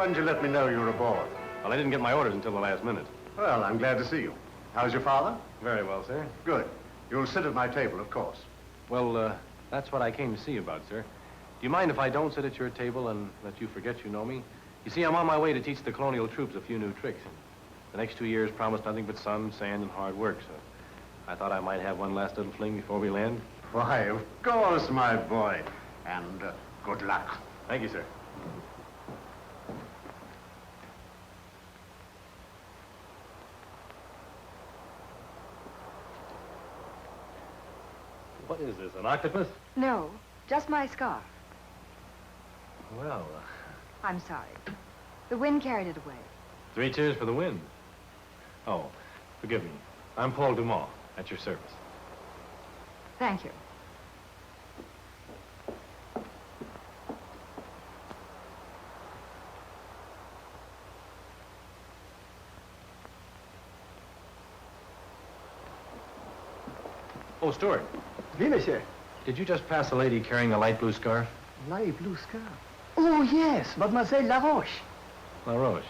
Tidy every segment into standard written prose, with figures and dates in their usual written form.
didn't you let me know you were aboard? Well, I didn't get my orders until the last minute. Well, I'm glad to see you. How's your father? Very well, sir. Good. You'll sit at my table, of course. Well, that's what I came to see you about, sir. Do you mind if I don't sit at your table and let you forget you know me? You see, I'm on my way to teach the colonial troops a few new tricks. The next 2 years promise nothing but sun, sand, and hard work, so I thought I might have one last little fling before we land. Why, of course, my boy. And good luck. Thank you, sir. What is this, an octopus? No, just my scarf. Well, I'm sorry. The wind carried it away. 3 cheers for the wind. Oh, forgive me. I'm Paul Dumont, at your service. Thank you. Oh, Stewart. Oui, monsieur. Did you just pass a lady carrying a light blue scarf? Light blue scarf? Oh, yes, Mademoiselle Laroche. LaRoche.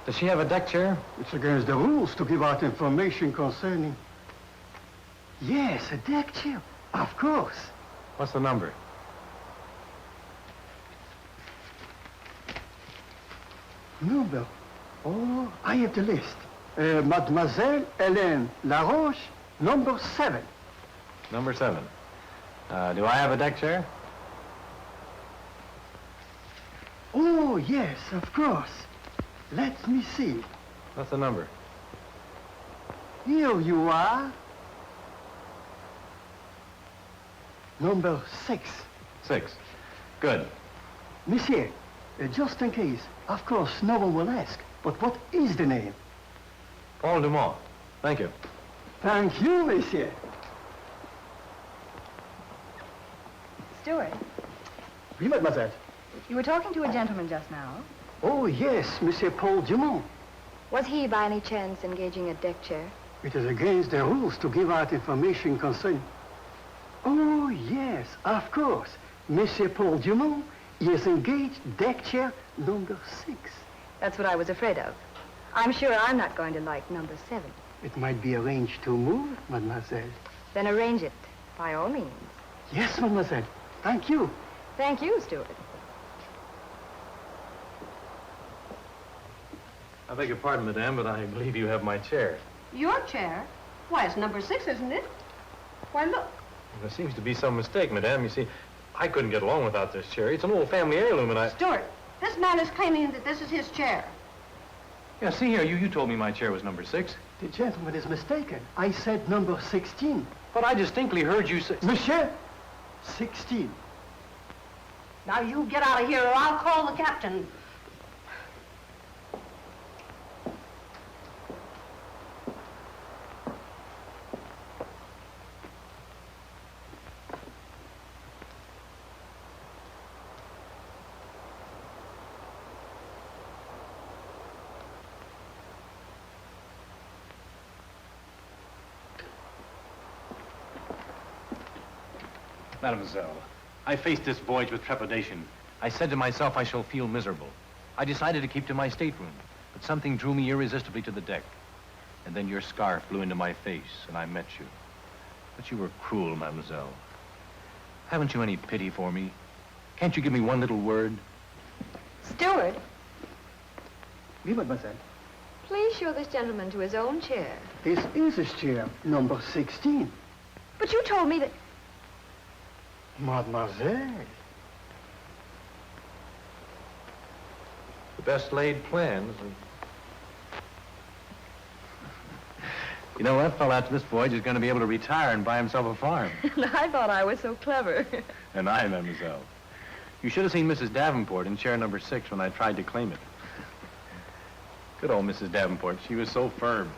Does she have a deck chair? It's against the rules to give out information concerning... Yes, a deck chair. Of course. What's the number? Number? Oh, I have the list. Mademoiselle Helene Laroche, number 7. Number 7. Do I have a deck chair? Oh, yes, of course. Let me see. What's the number? Here you are. Number 6. 6. Good. Monsieur, just in case, of course, no one will ask, but what is the name? Paul Dumont. Thank you. Thank you, monsieur. Stewart, Oui, mademoiselle. you were talking to a gentleman just now. Oh, yes, Monsieur Paul Dumont. Was he, by any chance, engaging a deck chair? It is against the rules to give out information concerning... Oh, yes, of course. Monsieur Paul Dumont is engaged deck chair number 6. That's what I was afraid of. I'm sure I'm not going to like number 7. It might be arranged to move, mademoiselle. Then arrange it, by all means. Yes, mademoiselle. Thank you. Thank you, Stewart. I beg your pardon, madame, but I believe you have my chair. Your chair? Why, it's number 6, isn't it? Why, look. There seems to be some mistake, madame. You see, I couldn't get along without this chair. It's an old family heirloom, and I... Stewart, this man is claiming that this is his chair. Yeah, see here, you told me my chair was number 6. The gentleman is mistaken. I said number 16. But I distinctly heard you say... Monsieur, 16. Now, you get out of here or I'll call the captain. Mademoiselle, I faced this voyage with trepidation. I said to myself, I shall feel miserable. I decided to keep to my stateroom, but something drew me irresistibly to the deck. And then your scarf blew into my face, and I met you. But you were cruel, mademoiselle. Haven't you any pity for me? Can't you give me one little word? Stewart, Oui, mademoiselle. please show this gentleman to his own chair. This is his chair, number 16. But you told me that... Mademoiselle. The best laid plans. You know, that fellow after this voyage is going to be able to retire and buy himself a farm. I thought I was so clever. And I, mademoiselle. You should have seen Mrs. Davenport in chair number 6 when I tried to claim it. Good old Mrs. Davenport. She was so firm.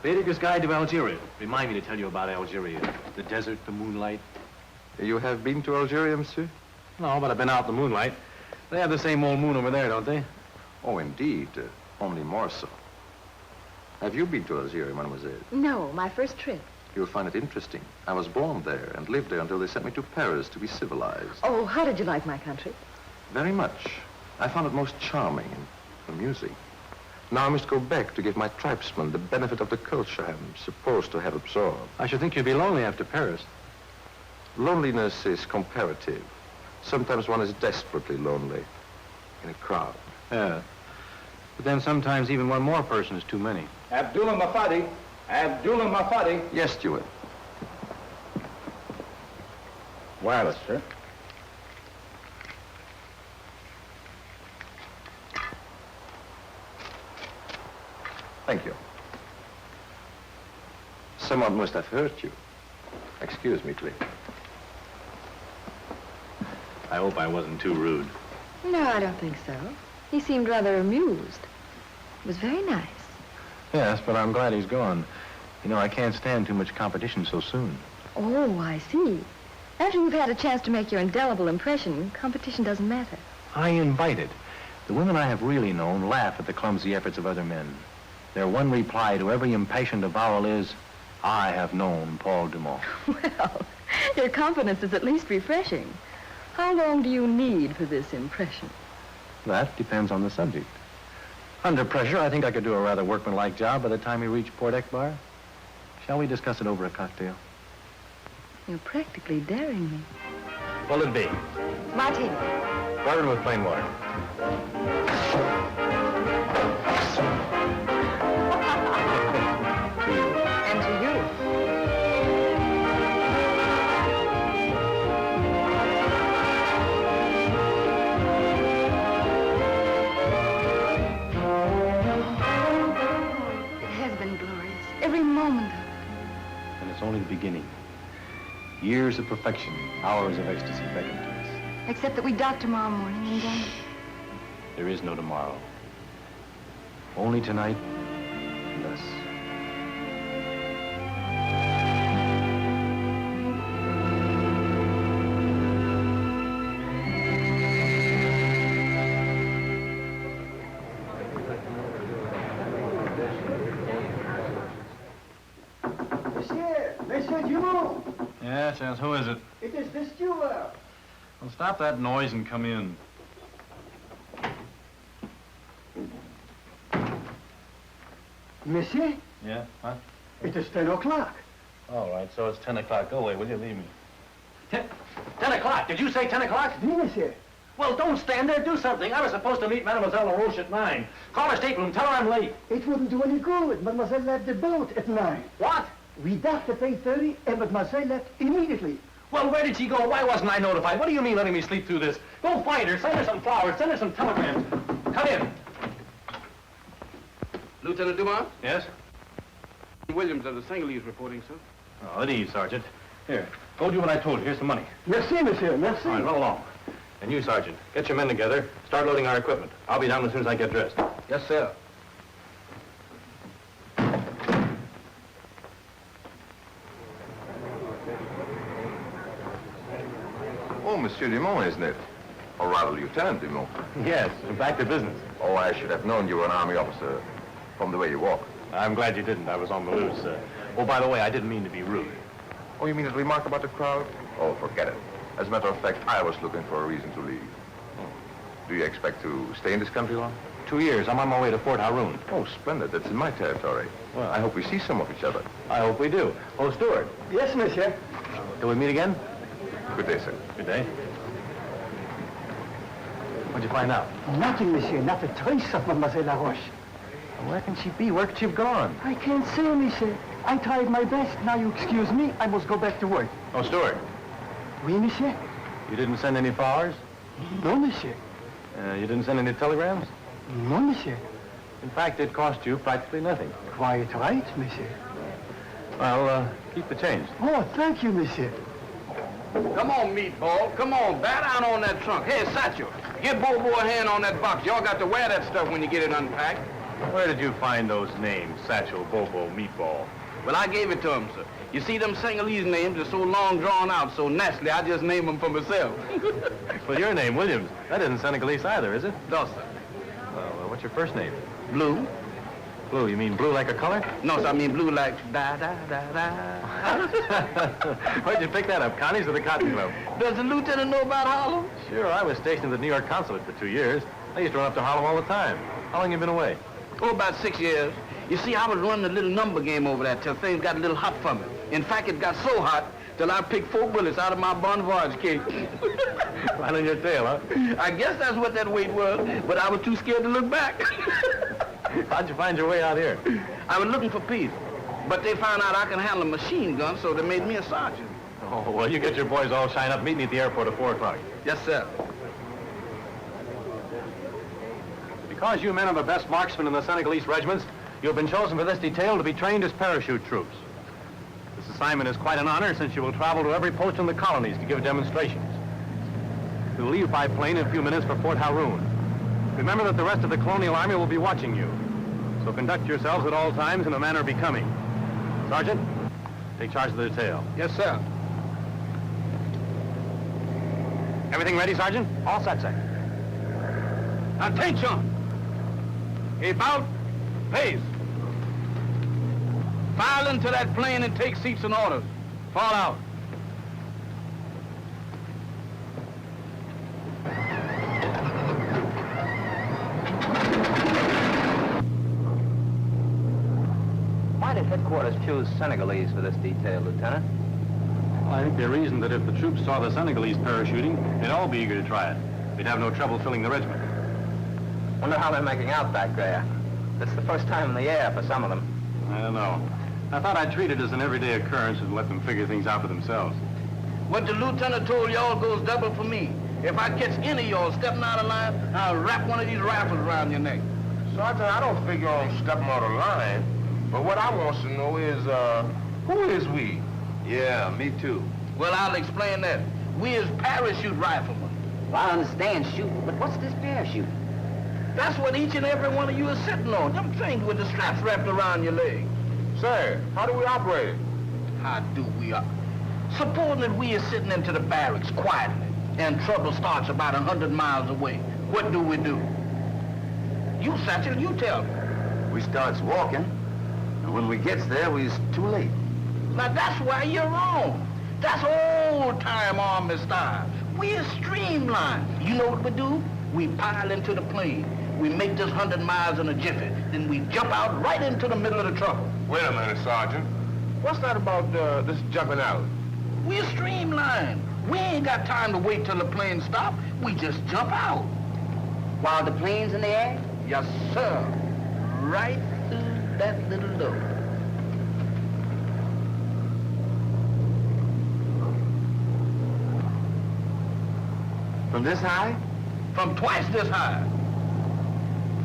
Baedeker's Guide to Algeria. Remind me to tell you about Algeria. The desert, the moonlight. You have been to Algeria, monsieur? No, but I've been out in the moonlight. They have the same old moon over there, don't they? Oh, indeed. Only more so. Have you been to Algeria, mademoiselle? No, my first trip. You'll find it interesting. I was born there and lived there until they sent me to Paris to be civilized. Oh, how did you like my country? Very much. I found it most charming and amusing. Now I must go back to give my tribesmen the benefit of the culture I'm supposed to have absorbed. I should think you'd be lonely after Paris. Loneliness is comparative. Sometimes one is desperately lonely in a crowd. Yeah. But then sometimes even one more person is too many. Addullah Mafadi. Addullah Mafadi. Yes, steward. Wireless, sir. Thank you. Someone must have hurt you. Excuse me, please. I hope I wasn't too rude. No, I don't think so. He seemed rather amused. It was very nice. Yes, but I'm glad he's gone. You know, I can't stand too much competition so soon. Oh, I see. After you've had a chance to make your indelible impression, competition doesn't matter. I invite it. The women I have really known laugh at the clumsy efforts of other men. Their one reply to every impassioned avowal is, I have known Paul Dumont. Well, your confidence is at least refreshing. How long do you need for this impression? That depends on the subject. Under pressure, I think I could do a rather workmanlike job by the time we reach Port Ekbar. Shall we discuss it over a cocktail? You're practically daring me. What'll it be? Martini. Bourbon with plain water. To you. And to you. It has been glorious. Every moment of it. And it's only the beginning. Years of perfection, hours of ecstasy beckon to us. Except that we dock tomorrow morning and then... There is no tomorrow. Only tonight and us. Monsieur Dumont! Yes, who is it? It is the steward. Well, stop that noise and come in. Monsieur, Yeah? Huh? it is 10 o'clock. All right, so it's 10 o'clock. Go away, will you? Leave me. 10 o'clock? Did you say 10 o'clock? Oui, monsieur. Well, don't stand there. Do something. I was supposed to meet Mademoiselle LaRoche at 9. Call her stateroom. Tell her I'm late. It wouldn't do any good. Mademoiselle left the boat at 9. What? We docked at 8:30 and Mademoiselle left immediately. Well, where did she go? Why wasn't I notified? What do you mean letting me sleep through this? Go find her. Send her some flowers. Send her some telegrams. Come in. Lieutenant Dumont? Yes? Williams of the Singhalese reporting, sir. Oh, at ease, Sergeant. Here, go do what I told you. Here's some money. Merci, monsieur. Merci. All right, run along. And you, Sergeant, get your men together. Start loading our equipment. I'll be down as soon as I get dressed. Yes, sir. Oh, Monsieur Dumont, isn't it? Or rather, Lieutenant Dumont. Yes, back to business. Oh, I should have known you were an army officer from the way you walk. I'm glad you didn't. I was on the loose. Oh, by the way, I didn't mean to be rude. Oh, you mean that remark about the crowd? Oh, forget it. As a matter of fact, I was looking for a reason to leave. Do you expect to stay in this country long? 2 years. I'm on my way to Fort Haroun. Oh, splendid. That's in my territory. Well, I hope we see some of each other. I hope we do. Oh, Stewart, Yes, monsieur. till we meet again? Good day, sir. Good day. What'd you find out? Nothing, monsieur. Not a trace of Mademoiselle LaRoche. Where can she be? Where could she have gone? I can't say, monsieur. I tried my best. Now you excuse me. I must go back to work. Oh, Stewart, Oui, monsieur. you didn't send any flowers? No, monsieur. You didn't send any telegrams? No, monsieur. In fact, it cost you practically nothing. Quite right, monsieur. Well, keep the change. Oh, thank you, monsieur. Come on, meatball. Come on, batter down on that trunk. Hey, Satchel, give Bobo a hand on that box. Y'all got to wear that stuff when you get it unpacked. Where did you find those names? Satchel, Bobo, Meatball. Well, I gave it to him, sir. You see, them Singhalese names are so long drawn out, so naturally, I just named them for myself. Well, your name, Williams. That isn't Senegalese either, is it? No, sir. Well, what's your first name? Blue? Blue. You mean blue like a color? No, sir, I mean blue like da-da-da-da. Where'd you pick that up, Connie's or the Cotton Club? Does the lieutenant know about Harlem? Sure, I was stationed at the New York consulate for 2 years. I used to run up to Harlem all the time. How long you been away? Oh, about 6 years. You see, I was running a little number game over there till things got a little hot for me. In fact, it got so hot till I picked 4 bullets out of my bon voyage cake. Right on your tail, huh? I guess that's what that weight was, but I was too scared to look back. How'd you find your way out here? I was looking for peace, but they found out I can handle a machine gun, so they made me a sergeant. Oh, well, you get your boys all shined up. Meet me at the airport at 4 o'clock. Yes, sir. Because you men are the best marksmen in the Senegalese regiments, you have been chosen for this detail to be trained as parachute troops. This assignment is quite an honor since you will travel to every post in the colonies to give demonstrations. You'll leave by plane in a few minutes for Fort Haroun. Remember that the rest of the colonial army will be watching you. So conduct yourselves at all times in a manner becoming. Sergeant, take charge of the detail. Yes, sir. Everything ready, Sergeant? All set, sir. Attention! About, please. File into that plane and take seats and orders. Fall out. Why did headquarters choose Senegalese for this detail, Lieutenant? Well, I think they reasoned that if the troops saw the Senegalese parachuting, they'd all be eager to try it. We'd have no trouble filling the regiment. Wonder how they're making out back there. It's the first time in the air for some of them. I don't know. I thought I'd treat it as an everyday occurrence and let them figure things out for themselves. What the lieutenant told y'all goes double for me. If I catch any of y'all stepping out of line, I'll wrap one of these rifles around your neck. Sergeant, I don't figure on stepping out of line. But what I want to know is, who is we? Yeah, me too. Well, I'll explain that. We is parachute riflemen. Well, I understand shooting, but what's this parachute? That's what each and every one of you is sitting on. Them things with the straps wrapped around your legs. Say, how do we operate it? How do we up? Supposing that we is sitting into the barracks quietly, and trouble starts about 100 miles away. What do? You, Satchel, you tell me. We starts walking, and when we gets there, we's too late. Now, that's why you're wrong. That's old-time Army style. We is streamlined. You know what we do? We pile into the plane. We make this 100 miles in a jiffy. Then we jump out right into the middle of the trouble. Wait a minute, Sergeant. What's that about this jumping out? We're streamlined. We ain't got time to wait till the plane stops. We just jump out. While the plane's in the air? Yes, sir. Right through that little door. From this high? From twice this high.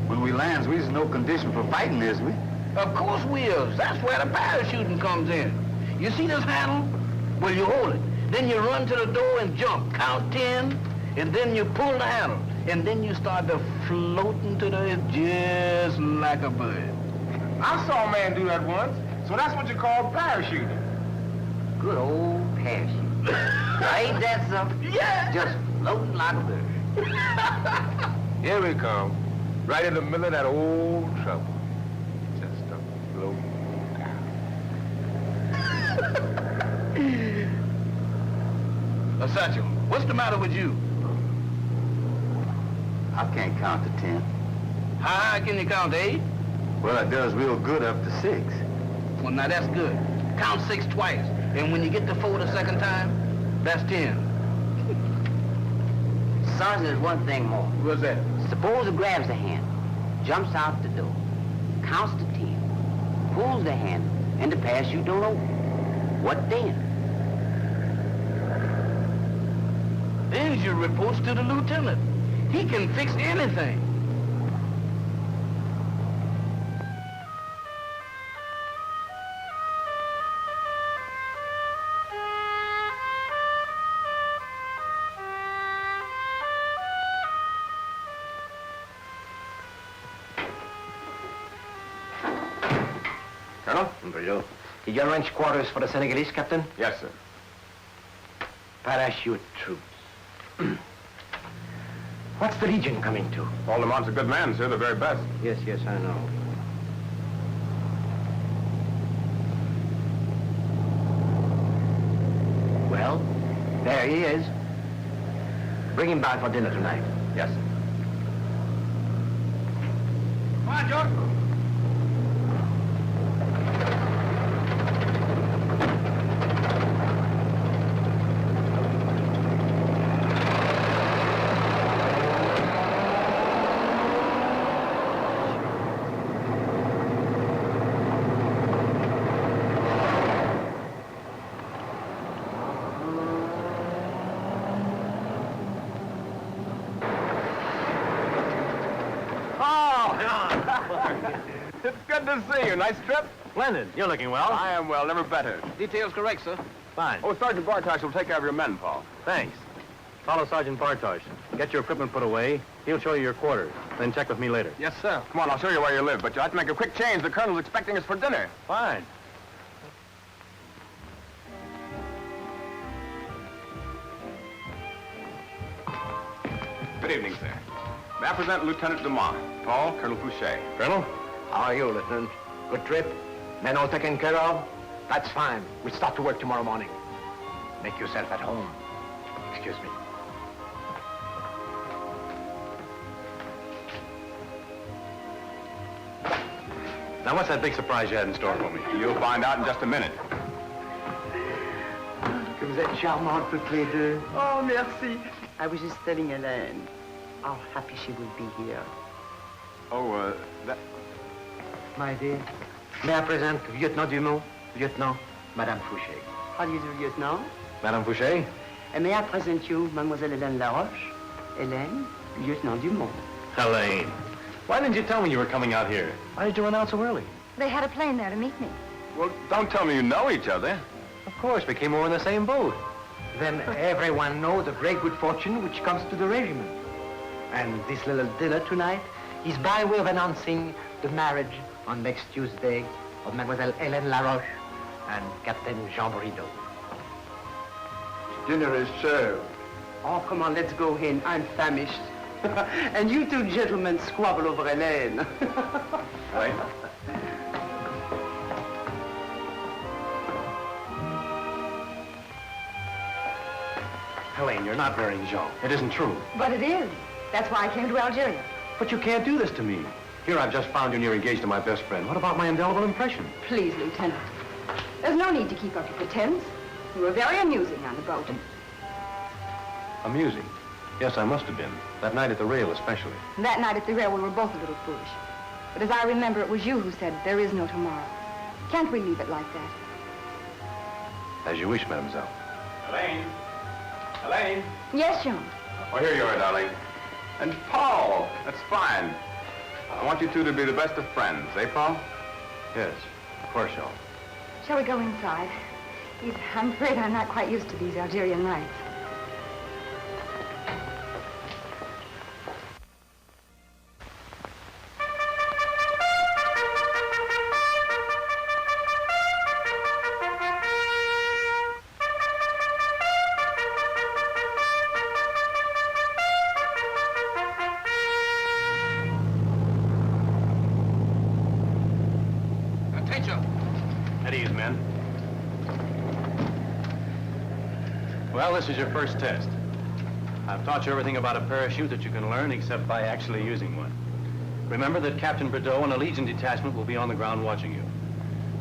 When we lands, we's in no condition for fighting, is we? Of course we is. That's where the parachuting comes in. You see this handle? Well, you hold it. Then you run to the door and jump. Count 10, and then you pull the handle. And then you start to floating to the edge just like a bird. I saw a man do that once, so that's what you call parachuting. Good old parachute. Ain't that something? Yeah. Just floating like a bird. Here we come, right in the middle of that old trouble. Just a floating down. Satchel, what's the matter with you? I can't count to 10. How high can you count, 8? Well, it does real good up to 6. Well, now that's good. Count 6 twice. And when you get to 4 the second time, that's 10. Sergeant, there's one thing more. What's that? Suppose it grabs the hand, jumps out the door, counts to 10, pulls the handle, and the parachute don't open. What then? Then you report to the lieutenant. He can fix anything. Colonel? Byrd. Did you arrange quarters for the Senegalese, Captain? Yes, sir. Parachute troops. What's the Legion coming to? Paul Dumont's a good man, sir, the very best. Yes, I know. Well, there he is. Bring him by for dinner tonight. Yes, sir. George. It's good to see you. Nice trip? Splendid. You're looking well. I am well, never better. Details correct, sir. Fine. Oh, Sergeant Bartosh will take care of your men, Paul. Thanks. Follow Sergeant Bartosh. Get your equipment put away. He'll show you your quarters. Then check with me later. Yes, sir. Come on, I'll show you where you live, but you'll have to make a quick change. The Colonel's expecting us for dinner. Fine. Good evening, sir. May I present Lieutenant Dumont, Paul, Colonel Fouché. Colonel? How are you, Lieutenant? Good trip? Men all taken care of? That's fine. We'll start to work tomorrow morning. Make yourself at home. Excuse me. Now, what's that big surprise you had in store for me? You'll find out in just a minute. Que vous êtes charmante toutes les deux. Oh, merci. I was just telling Helene how happy she will be here. Oh, that... My dear, may I present Lieutenant Dumont, Lieutenant Madame Fouché. How do you do, Lieutenant? Madame Fouché? And may I present you Mademoiselle Helene Laroche? Helene, Lieutenant Dumont. Helene. Why didn't you tell me you were coming out here? Why did you run out so early? They had a plane there to meet me. Well, don't tell me you know each other. Of course, we came over in the same boat. Then everyone knows the great good fortune which comes to the regiment. And this little dinner tonight is by way of announcing the marriage on next Tuesday of Mademoiselle Helene Laroche and Captain Jean Brideau. Dinner is served. Oh, come on, let's go in. I'm famished. And you two gentlemen squabble over Helene. Right? Helene, you're not marrying Jean. It isn't true. But it is. That's why I came to Algeria. But you can't do this to me. Here, I've just found you and you're engaged to my best friend. What about my indelible impression? Please, Lieutenant. There's no need to keep up your pretense. You were very amusing on the boat. Amusing. Yes, I must have been. That night at the rail, especially. That night at the rail, we were both a little foolish. But as I remember, it was you who said, there is no tomorrow. Can't we leave it like that? As you wish, mademoiselle. Helene? Helene? Yes, Jean. Oh, here you are, darling. And Paul, that's fine. I want you two to be the best of friends, eh, Paul? Yes, of course, Jean. Shall we go inside? I'm afraid I'm not quite used to these Algerian nights. At ease, men. Well, this is your first test. I've taught you everything about a parachute that you can learn except by actually using one. Remember that Captain Bordeaux and a Legion detachment will be on the ground watching you.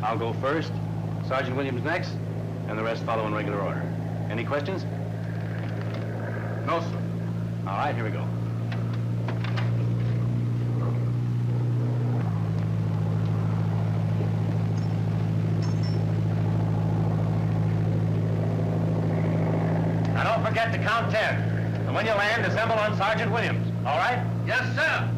I'll go first, Sergeant Williams next, and the rest follow in regular order. Any questions? No, sir. All right, here we go. Now don't forget to count 10. And when you land, assemble on Sergeant Williams. All right? Yes, sir.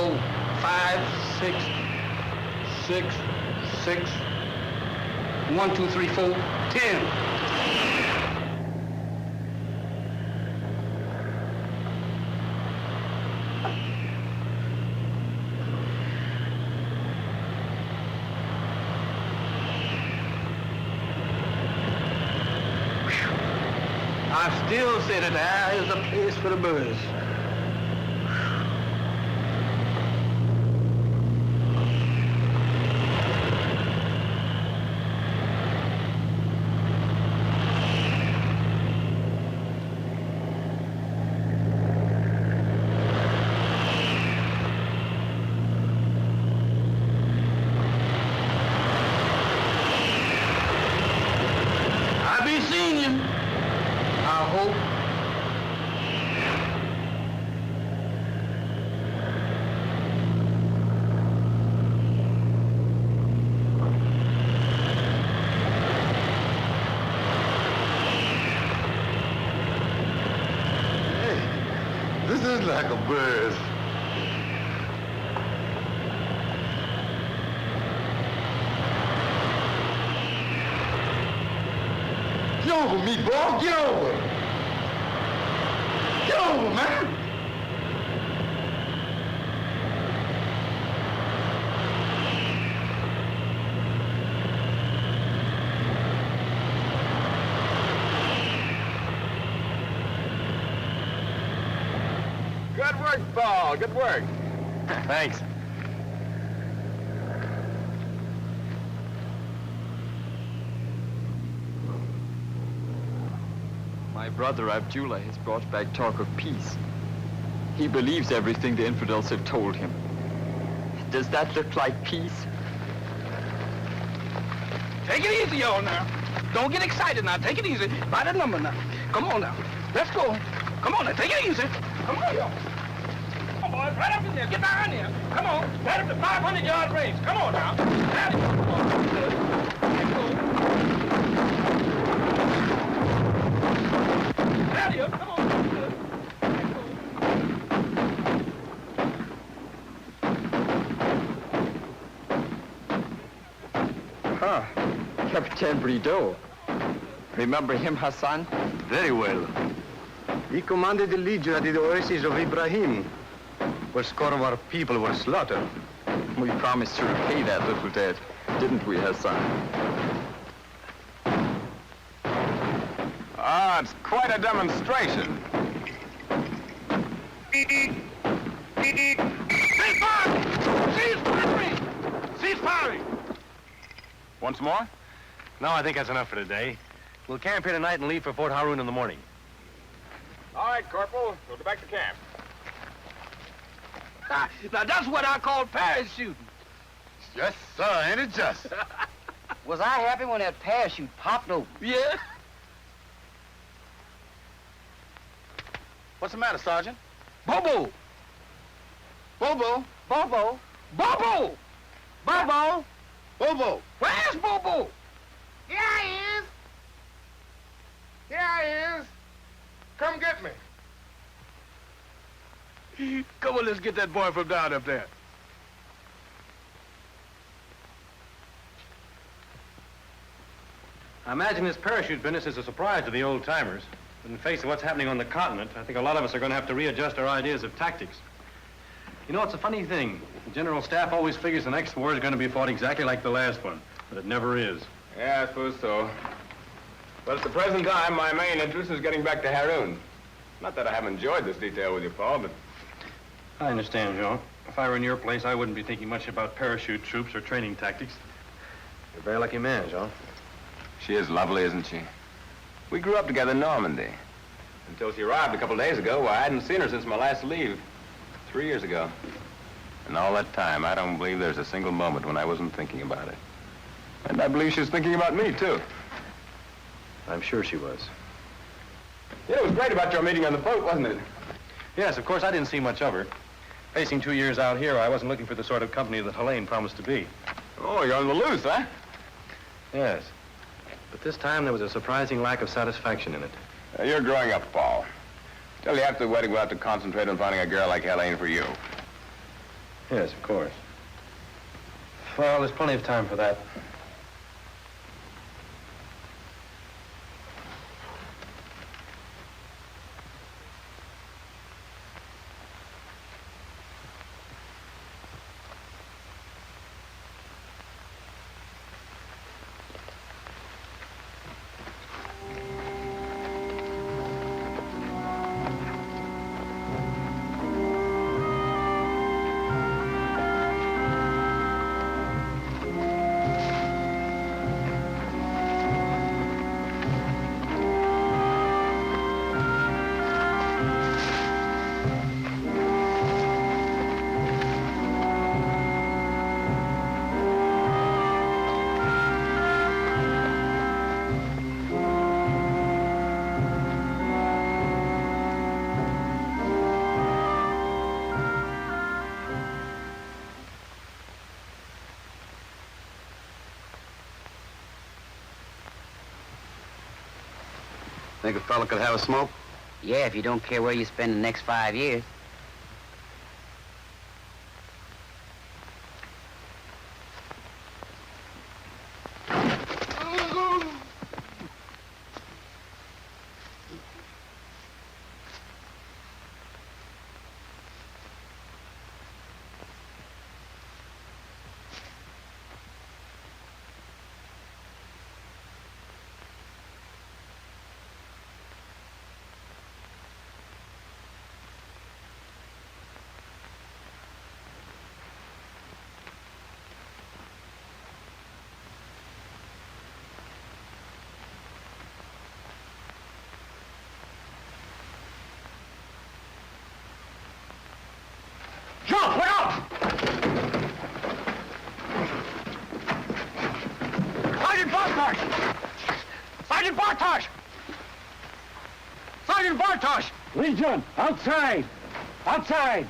4, 5, 6, 6, 6. 1, 2, 3, 4, 10. I still say that there is a place for the birds. I be seeing you. I hope. Hey, this is like a bird. Get over, meatball, get over. Get over, man. Good work, Paul. Good work. Thanks. My brother Addullah has brought back talk of peace. He believes everything the infidels have told him. Does that look like peace? Take it easy, y'all, now. Don't get excited now. Take it easy. Buy the number now. Come on now. Let's go. Come on now. Take it easy. Come on, y'all. Come on, boys. Right up in there. Get behind there. Come on. Right up to 500-yard range. Come on now. There you go. Come on. Let's go. There you go. Come on. Huh. Captain Byrd. Remember him, Hassan? Very well. He commanded the legion at the oasis of Ibrahim, where score of our people were slaughtered. We promised to repay that little debt, didn't we, Hassan? Ah, it's quite a demonstration. Cease firing! Cease firing! Cease firing! Once more? No, I think that's enough for today. We'll camp here tonight and leave for Fort Haroun in the morning. All right, Corporal. We'll go back to camp. Now, that's what I call parachuting. Yes, sir. Ain't it just? Was I happy when that parachute popped open? Yeah? What's the matter, Sergeant? Bobo! Bobo. Bobo. Bobo! Bobo! Bobo. Where's Bobo? Here he is. Here he is. Come get me. Come on, let's get that boy from down up there. I imagine this parachute business is a surprise to the old-timers. But in the face of what's happening on the continent, I think a lot of us are going to have to readjust our ideas of tactics. You know, it's a funny thing. The General Staff always figures the next war is going to be fought exactly like the last one, but it never is. Yeah, I suppose so. But at the present time, my main interest is getting back to Haroun. Not that I haven't enjoyed this detail with you, Paul, but... I understand, Jean. If I were in your place, I wouldn't be thinking much about parachute troops or training tactics. You're a very lucky man, Jean. She is lovely, isn't she? We grew up together in Normandy. Until she arrived a couple days ago, why, I hadn't seen her since my last leave. 3 years ago. And all that time, I don't believe there's a single moment when I wasn't thinking about it. And I believe she was thinking about me, too. I'm sure she was. Yeah, it was great about your meeting on the boat, wasn't it? Yes, of course, I didn't see much of her. Facing 2 years out here, I wasn't looking for the sort of company that Helene promised to be. Oh, you're on the loose, huh? Yes. But this time, there was a surprising lack of satisfaction in it. You're growing up, Paul. Tell you after the wedding, we'll have to concentrate on finding a girl like Helene for you. Yes, of course. Well, there's plenty of time for that. Think a fella could have a smoke? Yeah, if you don't care where you spend the next 5 years. Jump! Look out! Sergeant Bartosh! Sergeant Bartosh! Sergeant Bartosh! Legion, outside! Outside!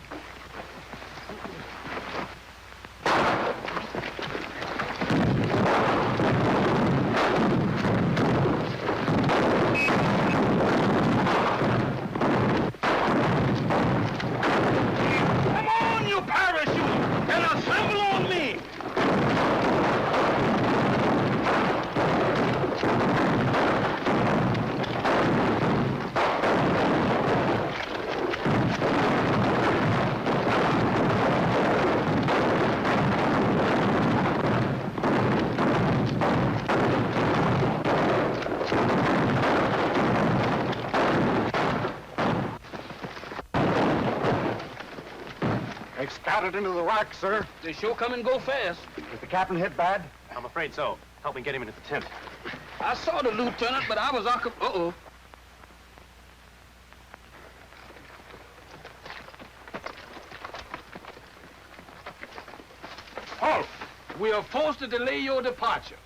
They scattered into the rack, sir. They sure come and go fast. Is the captain hit bad? I'm afraid so. Help me get him into the tent. I saw the lieutenant, but I was occupied. Uh-oh. Halt! We are forced to delay your departure.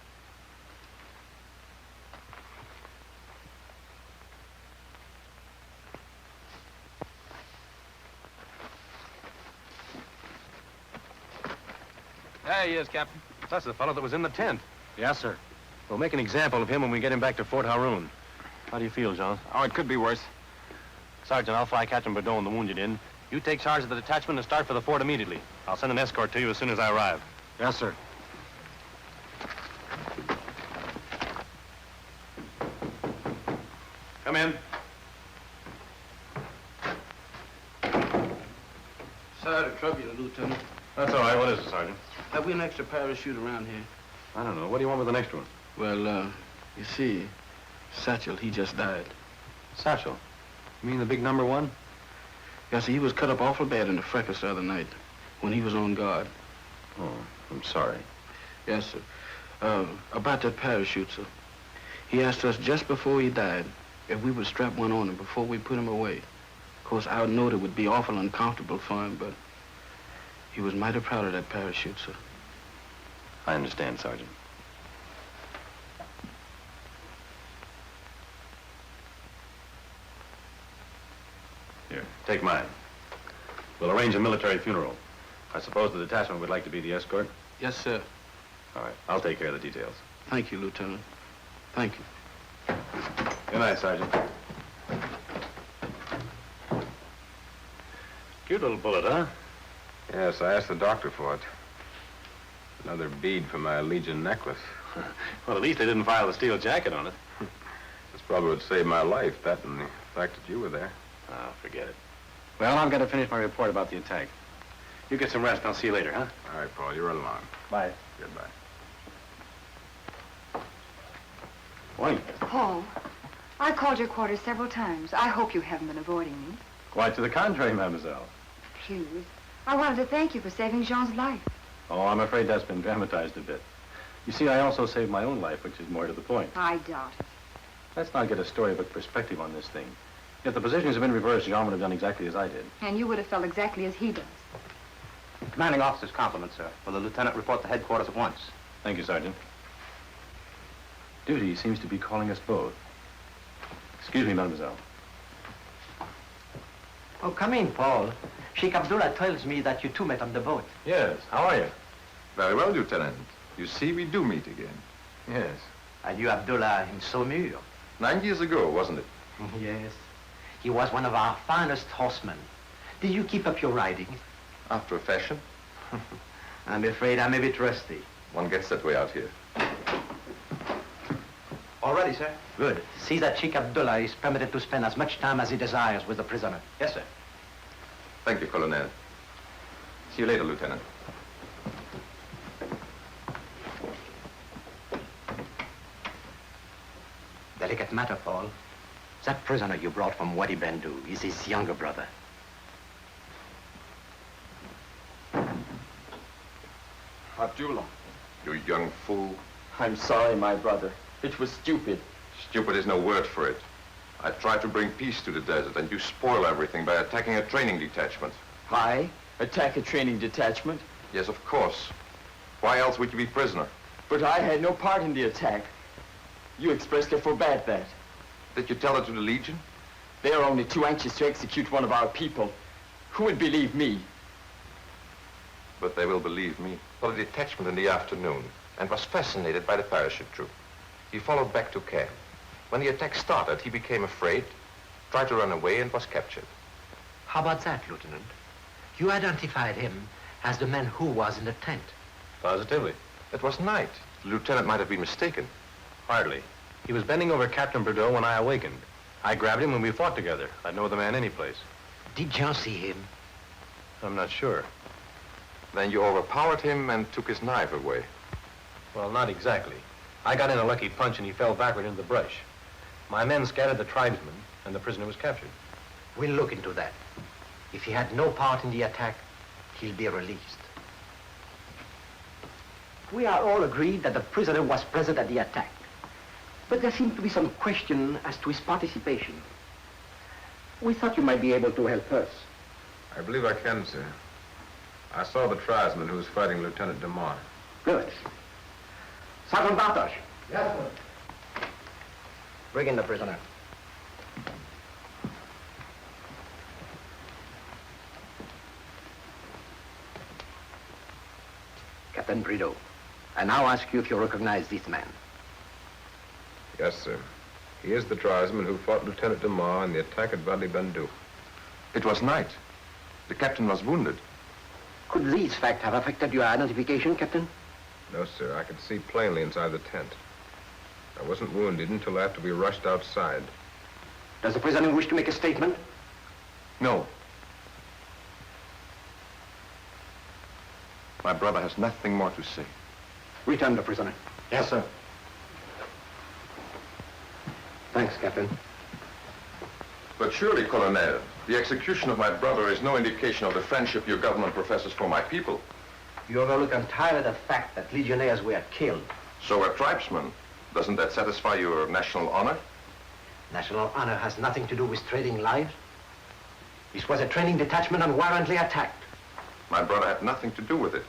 There he is, Captain. That's the fellow that was in the tent. Yes, sir. We'll make an example of him when we get him back to Fort Haroun. How do you feel, John? Oh, it could be worse. Sergeant, I'll fly Captain Byrd and the wounded in. You take charge of the detachment and start for the fort immediately. I'll send an escort to you as soon as I arrive. Yes, sir. Come in. Sorry to trouble you, Lieutenant. That's all right. What is it, Sergeant? Have we an extra parachute around here? I don't know. What do you want with the next one? Well, you see, Satchel, he just died. Satchel. You mean the big number one? Yeah, see, he was cut up awful bad in the fracas the other night when he was on guard. Oh, I'm sorry. Yes, sir. About that parachute, sir. He asked us just before he died if we would strap one on him before we put him away. Of course, I know it would be awful uncomfortable for him, but he was mighty proud of that parachute, sir. I understand, Sergeant. Here, take mine. We'll arrange a military funeral. I suppose the detachment would like to be the escort? Yes, sir. All right, I'll take care of the details. Thank you, Lieutenant. Thank you. Good night, Sergeant. Cute little bullet, huh? Yes, I asked the doctor for it. Another bead for my Legion necklace. Well, at least they didn't file a steel jacket on it. This probably would save my life, that and the fact that you were there. Oh, forget it. Well, I've got to finish my report about the attack. You get some rest. I'll see you later, huh? All right, Paul, you're along. Bye. Goodbye. Morning. Paul, I called your quarters several times. I hope you haven't been avoiding me. Quite to the contrary, mademoiselle. Please. I wanted to thank you for saving Jean's life. Oh, I'm afraid that's been dramatized a bit. You see, I also saved my own life, which is more to the point. I doubt it. Let's not get a storybook perspective on this thing. If the positions had been reversed, Jean would have done exactly as I did. And you would have felt exactly as he does. Commanding officer's compliments, sir. Will the lieutenant report to headquarters at once? Thank you, Sergeant. Duty seems to be calling us both. Excuse me, mademoiselle. Oh, come in, Paul. Sheikh Addullah tells me that you two met on the boat. Yes, how are you? Very well, Lieutenant. You see, we do meet again. Yes. And you, Addullah, in Saumur. 9 years ago, wasn't it? Yes. He was one of our finest horsemen. Did you keep up your riding? After a fashion. I'm afraid I'm a bit rusty. One gets that way out here. All ready, sir. Good. See that Sheikh Addullah is permitted to spend as much time as he desires with the prisoner. Yes, sir. Thank you, Colonel. See you later, Lieutenant. Delicate matter, Paul. That prisoner you brought from Wadi Bendu is his younger brother. Addullah, You young fool. I'm sorry, my brother. It was stupid. Stupid is no word for it. I tried to bring peace to the desert, and you spoil everything by attacking a training detachment. I attack a training detachment? Yes, of course. Why else would you be prisoner? But I had no part in the attack. You expressly forbade that. Did you tell it to the Legion? They are only too anxious to execute one of our people. Who would believe me? But they will believe me. Saw the detachment in the afternoon and was fascinated by the parachute troop. He followed back to camp. When the attack started, he became afraid, tried to run away, and was captured. How about that, Lieutenant? You identified him as the man who was in the tent. Positively. It was night. The lieutenant might have been mistaken. Hardly. He was bending over Captain Byrd when I awakened. I grabbed him when we fought together. I'd know the man any place. Did Jean see him? I'm not sure. Then you overpowered him and took his knife away. Well, not exactly. I got in a lucky punch and he fell backward into the brush. My men scattered the tribesmen and the prisoner was captured. We'll look into that. If he had no part in the attack, he'll be released. We are all agreed that the prisoner was present at the attack. But there seemed to be some question as to his participation. We thought you might be able to help us. I believe I can, sir. I saw the tribesman who was fighting Lieutenant Dumont. Good. Sergeant Bartosz. Yes, sir. Bring in the prisoner. Captain Byrd, I now ask you if you recognize this man. Yes, sir. He is the tribesman who fought Lieutenant Dumont in the attack at Wadi Bendu. It was night. The captain was wounded. Could these facts have affected your identification, Captain? No, sir. I could see plainly inside the tent. I wasn't wounded until after we rushed outside. Does the prisoner wish to make a statement? No. My brother has nothing more to say. Return the prisoner. Yes, sir. Thanks, Captain. But surely, Colonel, the execution of my brother is no indication of the friendship your government professes for my people. You overlook entirely the fact that legionnaires were killed. So were tribesmen. Doesn't that satisfy your national honor? National honor has nothing to do with trading lives. This was a training detachment unwarrantably attacked. My brother had nothing to do with it.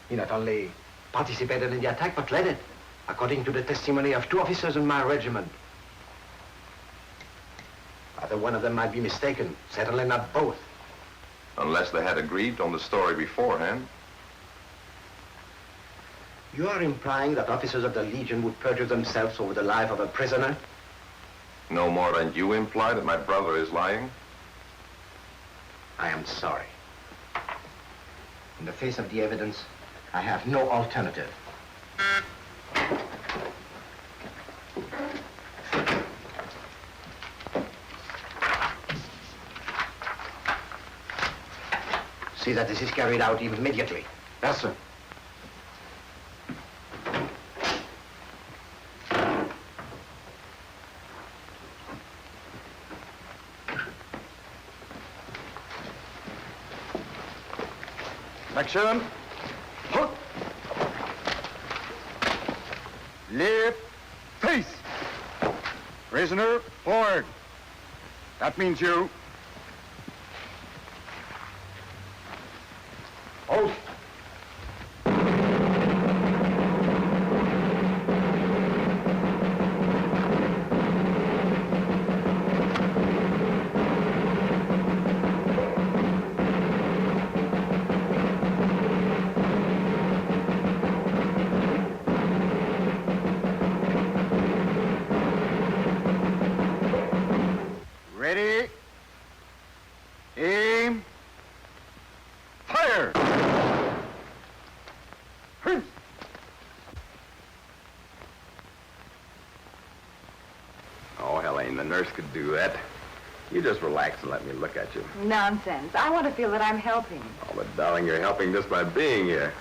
He not only participated in the attack, but led it, according to the testimony of 2 officers in my regiment. Either one of them might be mistaken, certainly not both. Unless they had agreed on the story beforehand. You are implying that officers of the Legion would perjure themselves over the life of a prisoner? No more than you imply that my brother is lying? I am sorry. In the face of the evidence, I have no alternative. See that this is carried out immediately. Yes, sir. Action. Put. Left. Face. Prisoner forward. That means you. Oath. Ready. Aim. Fire. Oh, Helene, the nurse could do that. You just relax and let me look at you. Nonsense. I want to feel that I'm helping. Oh, but darling, you're helping just by being here.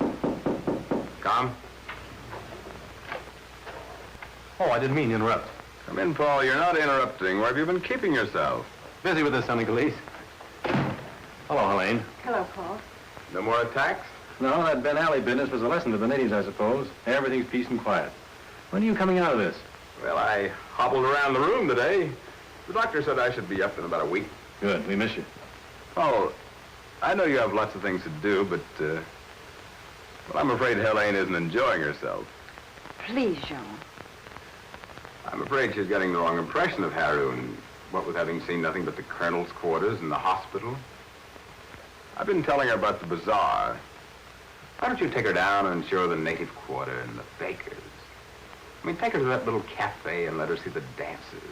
Come. Oh, I didn't mean to interrupt. Come in, Paul. You're not interrupting. Where have you been keeping yourself? Busy with the Senegalese. Hello, Helene. Hello, Paul. No more attacks? No, that Ben Alley business was a lesson to the natives, I suppose. Everything's peace and quiet. When are you coming out of this? Well, I hobbled around the room today. The doctor said I should be up in about a week. Good. We miss you. Oh, I know you have lots of things to do, but, well, I'm afraid Helene isn't enjoying herself. Please, Jean. I'm afraid she's getting the wrong impression of Haroun, what with having seen nothing but the colonel's quarters and the hospital. I've been telling her about the bazaar. Why don't you take her down and show her the native quarter and the bakers? I mean, take her to that little cafe and let her see the dances.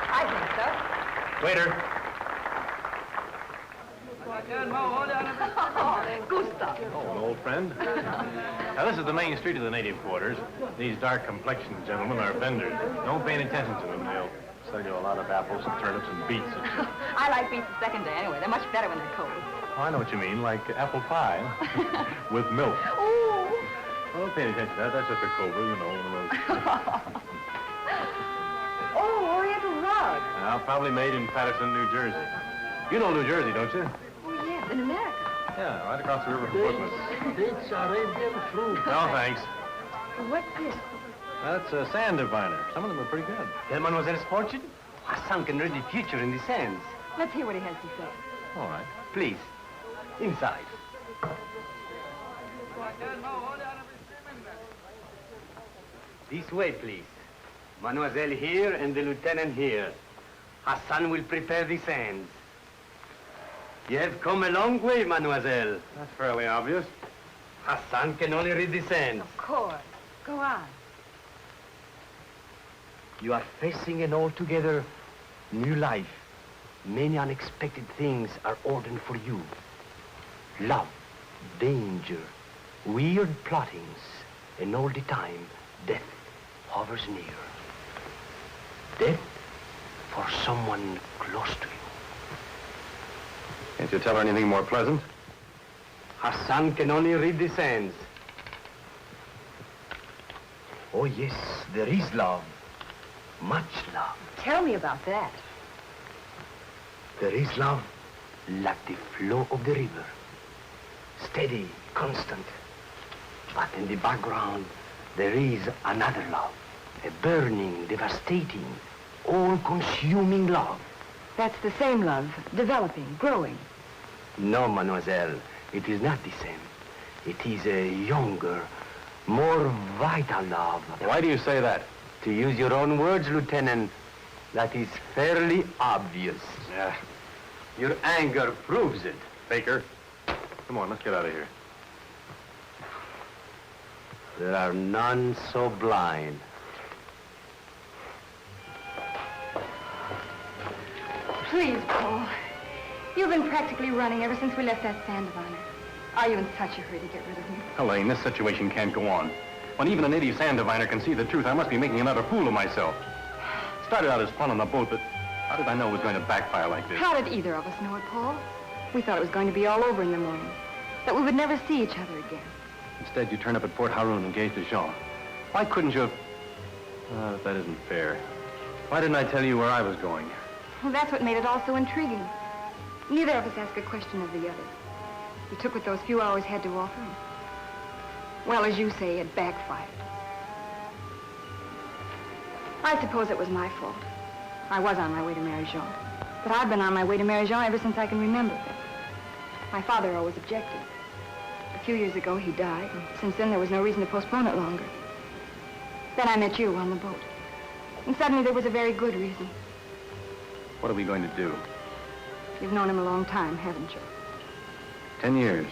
I think so. Waiter. Gustav. Oh, an old friend. Now, this is the main street of the native quarters. These dark-complexioned gentlemen are vendors. Don't pay any attention to them. They'll sell you a lot of apples and turnips and beets. I like beets the second day anyway. They're much better when they're cold. Oh, I know what you mean, like apple pie with milk. Ooh. Well, don't pay any attention to that. That's just a cobra, you know, one of those. Oh, Oriental rug. Now, probably made in Patterson, New Jersey. You know New Jersey, don't you? Oh, yes, in America. Yeah, right across the river from Portsmouth. It's Arabian fruit. No, thanks. What's this? That's a sand diviner. Some of them are pretty good. Tell Mademoiselle's fortune? Hassan can read the future in the sands. Let's hear what he has to say. All right. Please, inside. This way, please. Mademoiselle here and the lieutenant here. Hassan will prepare the sands. You have come a long way, mademoiselle. That's fairly obvious. Hassan can only read the sands. Of course. Go on. You are facing an altogether new life. Many unexpected things are ordained for you. Love, danger, weird plottings, and all the time, death hovers near. Death for someone close to you. Can't you tell her anything more pleasant? Hassan can only read the sands. Oh, yes, there is love. Much love. Tell me about that. There is love like the flow of the river. Steady, constant. But in the background, there is another love. A burning, devastating, all-consuming love. That's the same love, developing, growing. No, mademoiselle, it is not the same. It is a younger, more vital love. Why do you say that? To use your own words, Lieutenant, that is fairly obvious. Yeah. Your anger proves it. Baker, come on, let's get out of here. There are none so blind. Please, Paul. You've been practically running ever since we left that sand of honor. Are you in such a hurry to get rid of me? Helene, this situation can't go on. When even a native sand diviner can see the truth, I must be making another fool of myself. Started out as fun on the boat, but how did I know it was going to backfire like this? How did either of us know it, Paul? We thought it was going to be all over in the morning. That we would never see each other again. Instead, you turn up at Port Haroun engaged to Jean. Why couldn't you have... that isn't fair. Why didn't I tell you where I was going? Well, that's what made it all so intriguing. Neither of us asked a question of the other. We took what those few hours had to offer. Well, as you say, it backfired. I suppose it was my fault. I was on my way to marry Jean. But I've been on my way to marry Jean ever since I can remember. My father always objected. A few years ago, he died, and since then there was no reason to postpone it longer. Then I met you on the boat. And suddenly there was a very good reason. What are we going to do? You've known him a long time, haven't you? 10 years.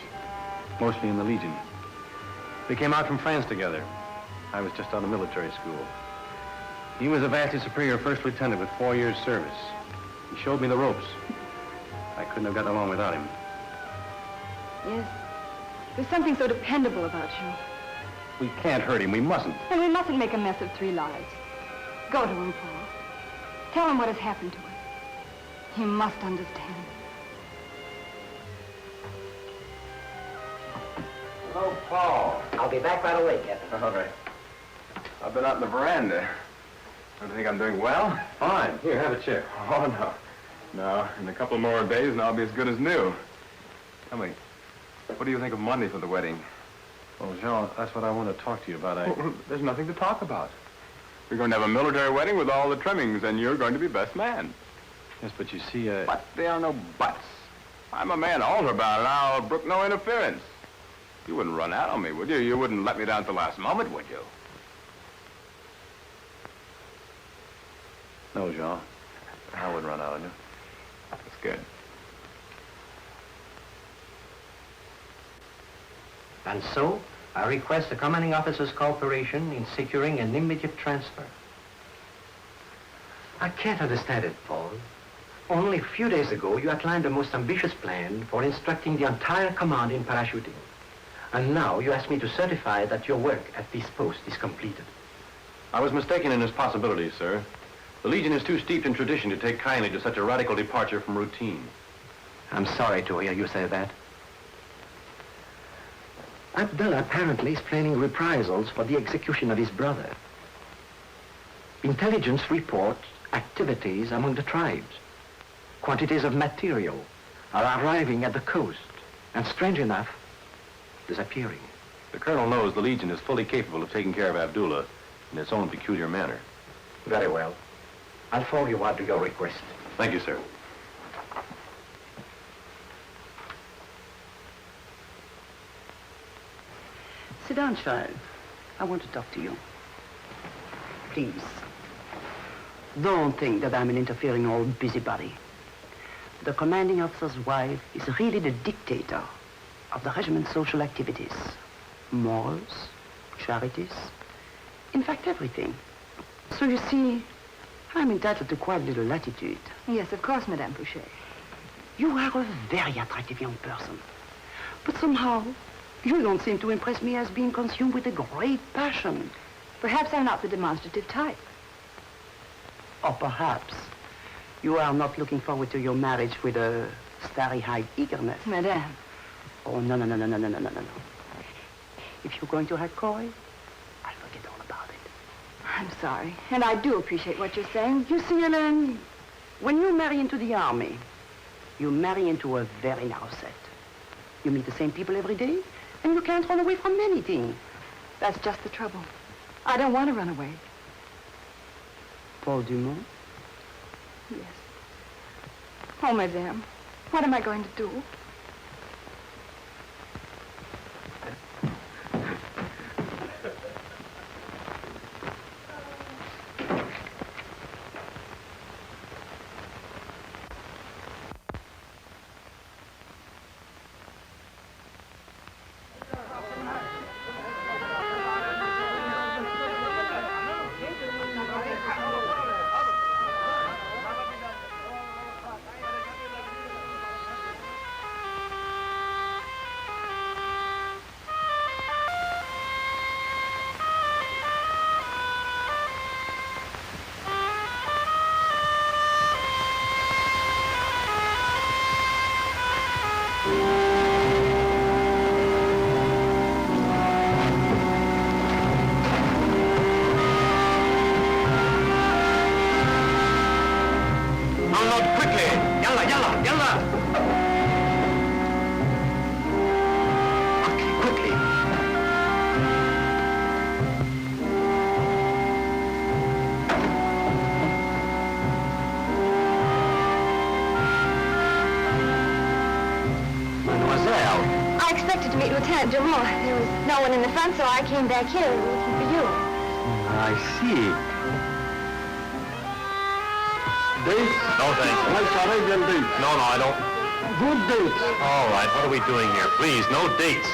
Mostly in the Legion. We came out from France together. I was just out of military school. He was a vastly superior first lieutenant with 4 years' service. He showed me the ropes. I couldn't have gotten along without him. Yes. There's something so dependable about you. We can't hurt him. We mustn't. And we mustn't make a mess of 3 lives. Go to him, Paul. Tell him what has happened to us. He must understand. Hello, Paul. I'll be back right away, Captain. All right. I've been out in the veranda. Don't you think I'm doing well? Fine. Here, have a chair. Oh, no. No, in a couple more days and I'll be as good as new. Tell me, what do you think of money for the wedding? Well, Jean, that's what I want to talk to you about. Well, there's nothing to talk about. We're going to have a military wedding with all the trimmings, and you're going to be best man. Yes, but you see, But there are no buts. I'm a man older about it. I'll brook no interference. You wouldn't run out on me, would you? You wouldn't let me down at the last moment, would you? No, Jean. I wouldn't run out on you. That's good. And so, I request the commanding officer's cooperation in securing an immediate transfer. I can't understand it, Paul. Only a few days ago, you outlined the most ambitious plan for instructing the entire command in parachuting. And now you ask me to certify that your work at this post is completed. I was mistaken in his possibilities, sir. The Legion is too steeped in tradition to take kindly to such a radical departure from routine. I'm sorry to hear you say that. Addullah apparently is planning reprisals for the execution of his brother. Intelligence reports activities among the tribes. Quantities of material are arriving at the coast, and strange enough, disappearing. The Colonel knows the Legion is fully capable of taking care of Addullah in its own peculiar manner. Very well. I'll forward you out to your request. Thank you, sir. Sit down, child. I want to talk to you. Please. Don't think that I'm an interfering old busybody. The commanding officer's wife is really the dictator of the regiment's social activities. Morals, charities, in fact, everything. So you see, I'm entitled to quite a little latitude. Yes, of course, Madame Boucher. You are a very attractive young person. But somehow, you don't seem to impress me as being consumed with a great passion. Perhaps I'm not the demonstrative type. Or perhaps you are not looking forward to your marriage with a starry-eyed eagerness. Madame. Oh, no. If you're going to act coy, I'll forget all about it. I'm sorry, and I do appreciate what you're saying. You see, Helene, when you marry into the army, you marry into a very narrow set. You meet the same people every day, and you can't run away from anything. That's just the trouble. I don't want to run away. Paul Dumont? Yes. Oh, Madame, what am I going to do? to meet Lieutenant Dumont. There was no one in the front, so I came back here looking for you. I see. Dates? No, thanks. Nice Arabian dates. No, I don't. Good dates. All right, what are we doing here? Please, no dates.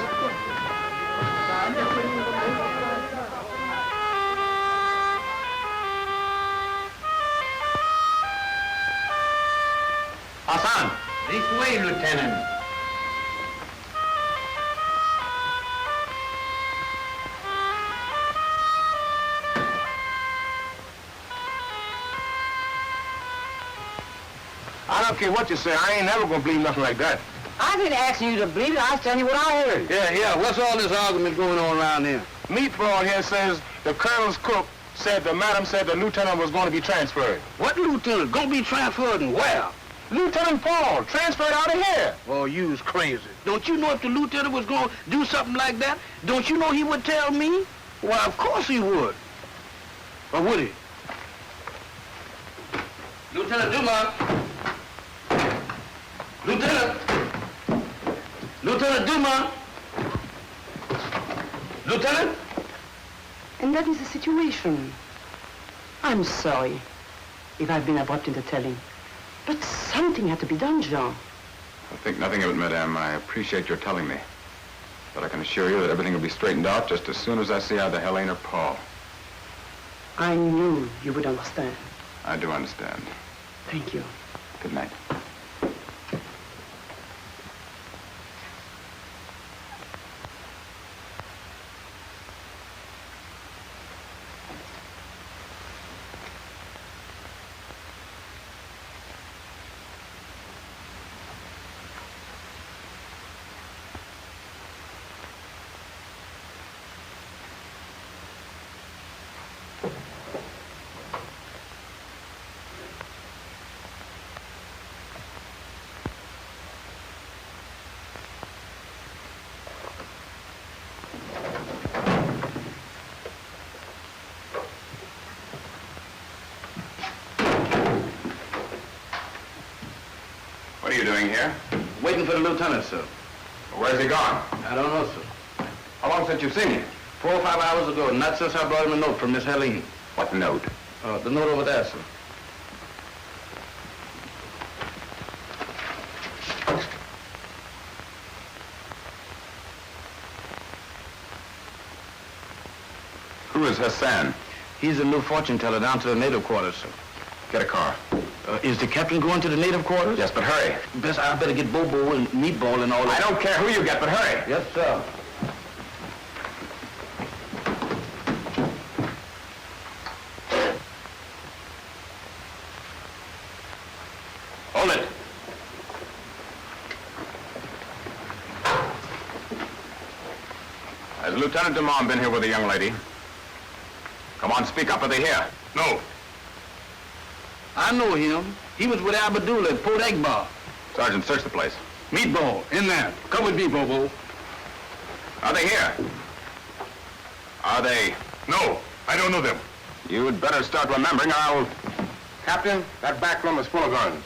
Hassan! This way, Lieutenant. I don't care what you say. I ain't never gonna believe nothing like that. I didn't ask you to believe it. I was telling you what I heard. Yeah. What's all this argument going on around here? Meatball here says the colonel's cook said the madam said the lieutenant was going to be transferred. What lieutenant? Gonna be transferred and where? Lieutenant Paul, transferred out of here. Oh, you's crazy. Don't you know if the lieutenant was gonna do something like that? Don't you know he would tell me? Well, of course he would. Or would he? Lieutenant Dumont. Lieutenant Dumont. Lieutenant? And that is the situation. I'm sorry if I've been abrupt in the telling. But something had to be done, Jean. I think nothing of it, madame. I appreciate your telling me. But I can assure you that everything will be straightened out just as soon as I see either Helene or Paul. I knew you would understand. I do understand. Thank you. Good night. What are you doing here? Waiting for the lieutenant, sir. Where's he gone? I don't know, sir. How long since you've seen him? 4 or 5 hours ago, not since I brought him a note from Miss Helene. What note? The note over there, sir. Who is Hassan? He's a new fortune teller down to the native quarters, sir. Get a car. Is the captain going to the native quarters? Yes, but hurry. I better get Bobo and Meatball and all that. I don't care who you get, but hurry. Yes, sir. Hold it. Has Lieutenant Dumont been here with a young lady? Come on, speak up. Are they here? No. I know him. He was with Addullah at Port Egg Bar. Sergeant, search the place. Meatball, in there. Come with me, Bobo. Are they here? Are they? No, I don't know them. You'd better start remembering or I'll... Captain, that back room is full of guns.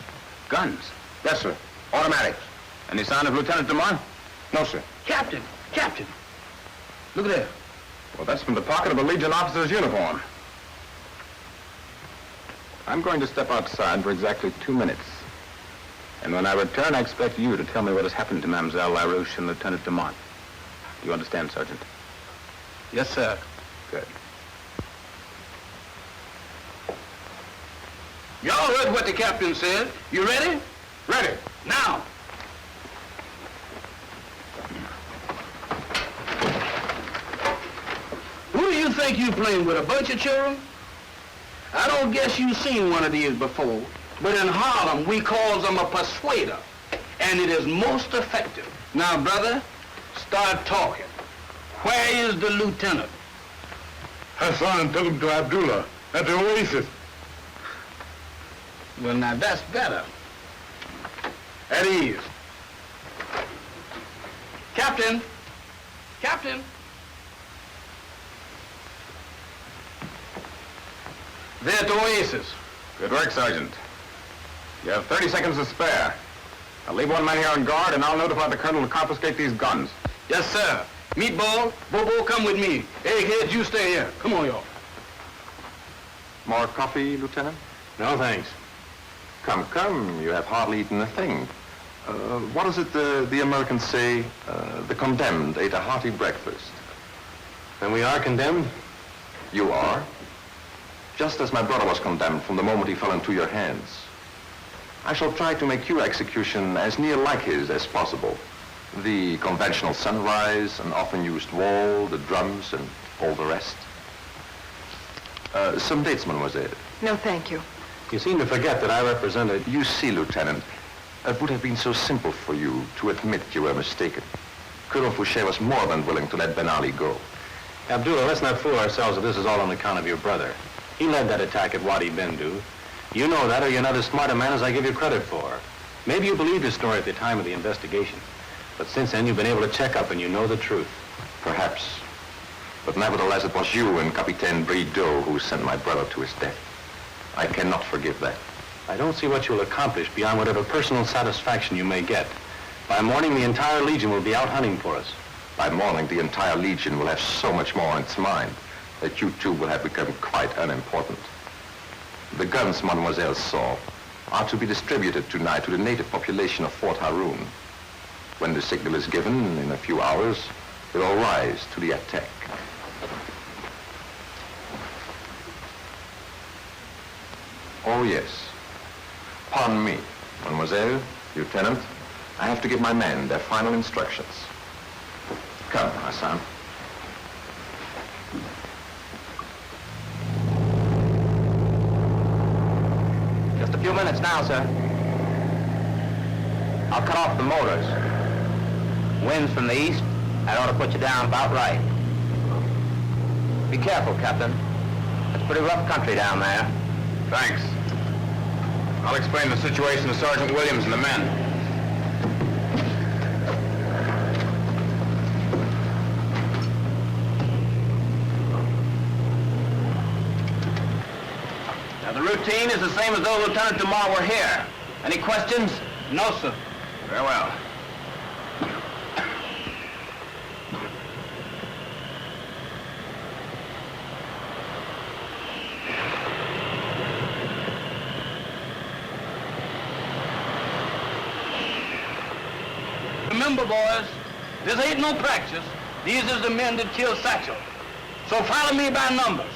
Guns? Yes, sir. Automatics. Any sign of Lieutenant Dumont? No, sir. Captain! Look at that. Well, that's from the pocket of a Legion officer's uniform. I'm going to step outside for exactly 2 minutes. And when I return, I expect you to tell me what has happened to Mademoiselle LaRouche and Lieutenant Dumont. You understand, Sergeant? Yes, sir. Good. Y'all heard what the captain said. You ready? Ready. Now. Who do you think you playing with, a bunch of children? I don't guess you've seen one of these before, but in Harlem, we call them a persuader, and it is most effective. Now, brother, start talking. Where is the lieutenant? Hassan took him to Addullah at the Oasis. Well, now, that's better. At ease. Captain! Captain! They're at the Oasis. Good work, Sergeant. You have 30 seconds to spare. I'll leave one man here on guard, and I'll notify the colonel to confiscate these guns. Yes, sir. Meatball, Bobo, come with me. Egghead, you stay here. Come on, y'all. More coffee, Lieutenant? No, thanks. Come, come, you have hardly eaten a thing. What is it the Americans say? The condemned ate a hearty breakfast. Then we are condemned? You are. Just as my brother was condemned from the moment he fell into your hands. I shall try to make your execution as near like his as possible. The conventional sunrise, an often used wall, the drums, and all the rest. Some dates, mademoiselle. No, thank you. You seem to forget that I represented... You see, Lieutenant, it would have been so simple for you to admit you were mistaken. Colonel Fouché was more than willing to let Ben Ali go. Addullah, let's not fool ourselves that this is all on account of your brother. He led that attack at Wadi Bendu. You know that, or you're not as smart a man as I give you credit for. Maybe you believed his story at the time of the investigation. But since then, you've been able to check up and you know the truth. Perhaps. But nevertheless, it was you and Capitaine Byrd who sent my brother to his death. I cannot forgive that. I don't see what you'll accomplish beyond whatever personal satisfaction you may get. By morning, the entire Legion will be out hunting for us. By morning, the entire Legion will have so much more on its mind that you two will have become quite unimportant. The guns Mademoiselle saw are to be distributed tonight to the native population of Fort Haroun. When the signal is given, in a few hours, they will rise to the attack. Oh, yes. Pardon me, Mademoiselle, Lieutenant. I have to give my men their final instructions. Come, Hassan. Just a few minutes now, sir. I'll cut off the motors. Wind's from the east. That ought to put you down about right. Be careful, Captain. It's pretty rough country down there. Thanks. I'll explain the situation to Sergeant Williams and the men. Now, the routine is the same as though Lieutenant Dumont were here. Any questions? No, sir. Very well. Remember, boys, this ain't no practice. These is the men that killed Satchel. So follow me by numbers.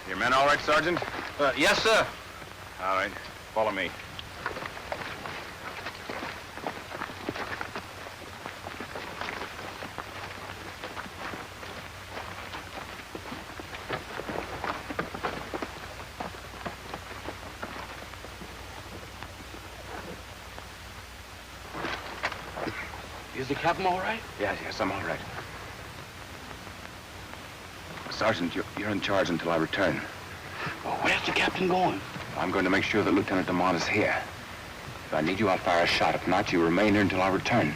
Your men all right, Sergeant? Yes, sir. All right. Follow me. Is the captain all right? Yes, I'm all right. Sergeant, you're in charge until I return. Well, where's the captain going? I'm going to make sure that Lieutenant Dumont is here. If I need you, I'll fire a shot. If not, you remain here until I return.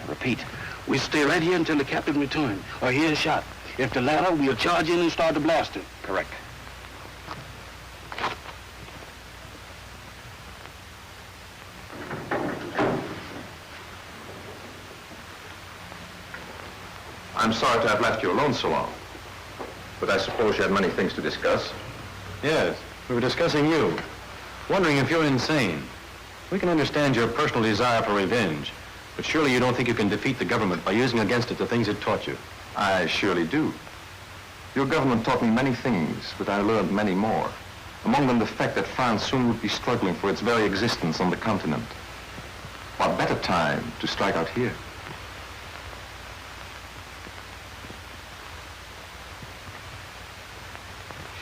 I repeat. We stay right here until the captain returns, or hear a shot. If the latter, we'll charge in and start the blasting. Correct. I'm sorry to have left you alone so long. But I suppose you had many things to discuss. Yes. We were discussing you, wondering if you're insane. We can understand your personal desire for revenge, but surely you don't think you can defeat the government by using against it the things it taught you. I surely do. Your government taught me many things, but I learned many more. Among them the fact that France soon would be struggling for its very existence on the continent. What better time to strike out here?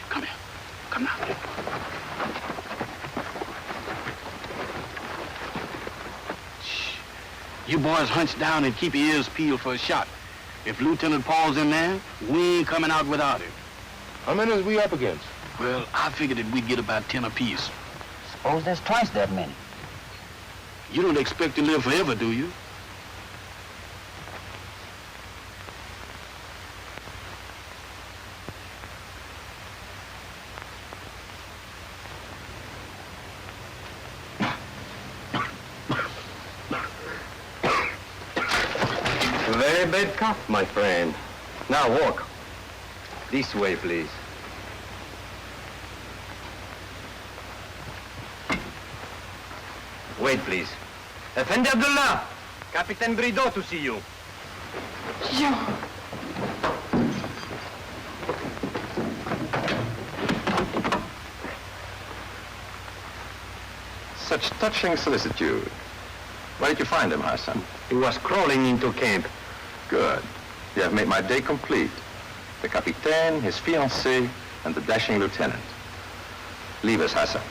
Come here. Come now. Shh. You boys hunch down and keep your ears peeled for a shot. If Lieutenant Paul's in there, we ain't coming out without him. How many is we up against? Well, I figured that we'd get about 10 apiece. Suppose there's twice that many. You don't expect to live forever, do you? Very bad cough, my friend. Now walk. This way, please. Wait, please. Effendi Addullah! Captain Byrd to see you. Jean. Such touching solicitude. Where did you find him, Hassan? He was crawling into camp. Good. You have made my day complete. The capitaine, his fiancée, and the dashing lieutenant. Leave us, Hassan.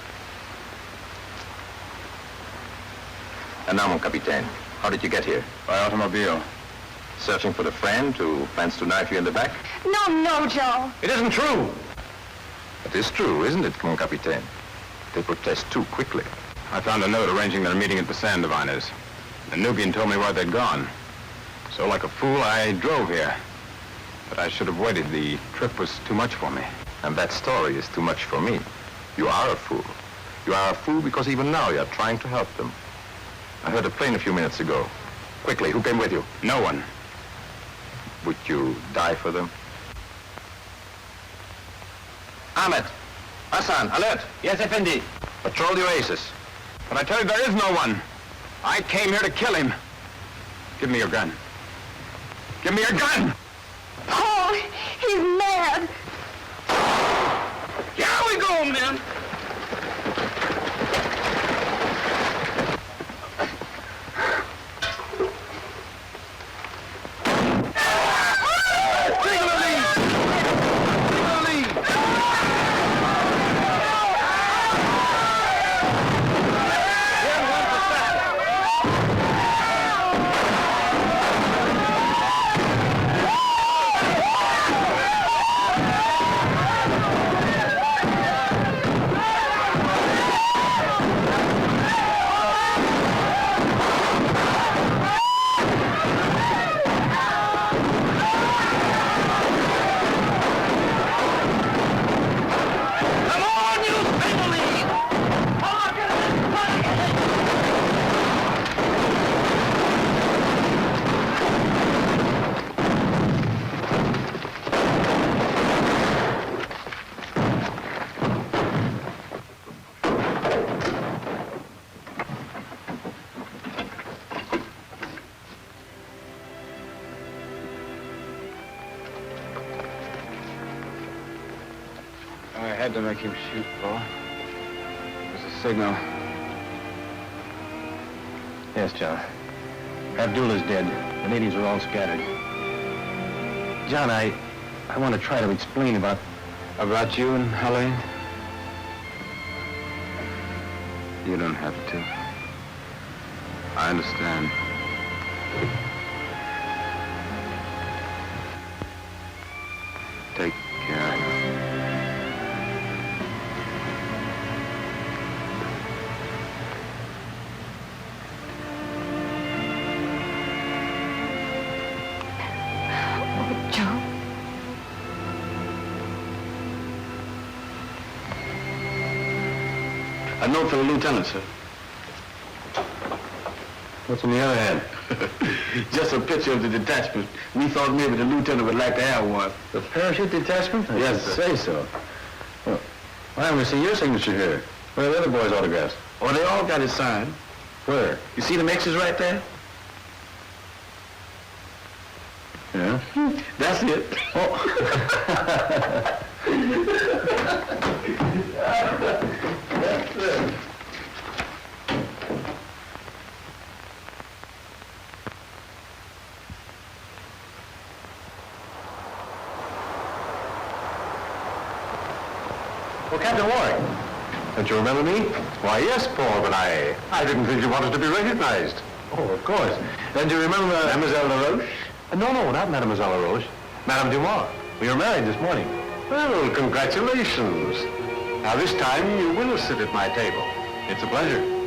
And now, mon capitaine, how did you get here? By automobile. Searching for the friend who plans to knife you in the back? No, Joe. It isn't true. It is true, isn't it, mon capitaine? They protest too quickly. I found a note arranging their meeting at the sand diviners. The Nubian told me where they'd gone. So like a fool, I drove here. But I should have waited. The trip was too much for me. And that story is too much for me. You are a fool. You are a fool because even now you are trying to help them. I heard a plane a few minutes ago. Quickly, who came with you? No one. Would you die for them? Ahmed! Hassan, alert! Yes, Effendi. Patrol the oasis. But I tell you, there is no one. I came here to kill him. Give me your gun. Give me your gun! Paul, he's mad. Here we go, men. I had to make him shoot, Paul. It was a signal. Yes, John. Abdullah's dead. The natives are all scattered. John, I want to try to explain about... About you and Helene? You don't have to. I understand. Take care. A note for the lieutenant, sir. What's in the other hand? Just a picture of the detachment. We thought maybe the lieutenant would like to have one. The parachute detachment? Yes, sir. Say so. Well, I haven't seen your signature here. Where are the other boys' autographs? Oh, they all got it signed. Where? You see them X's right there? Yeah? That's it. That's it. Well, Captain Warwick, don't you remember me? Why, yes, Paul, but I didn't think you wanted to be recognized. Oh, of course. Then do you remember Mademoiselle LaRoche? No, not Mademoiselle LaRoche. Madame Dumont. We were married this morning. Well, congratulations. Now, this time you will sit at my table. It's a pleasure.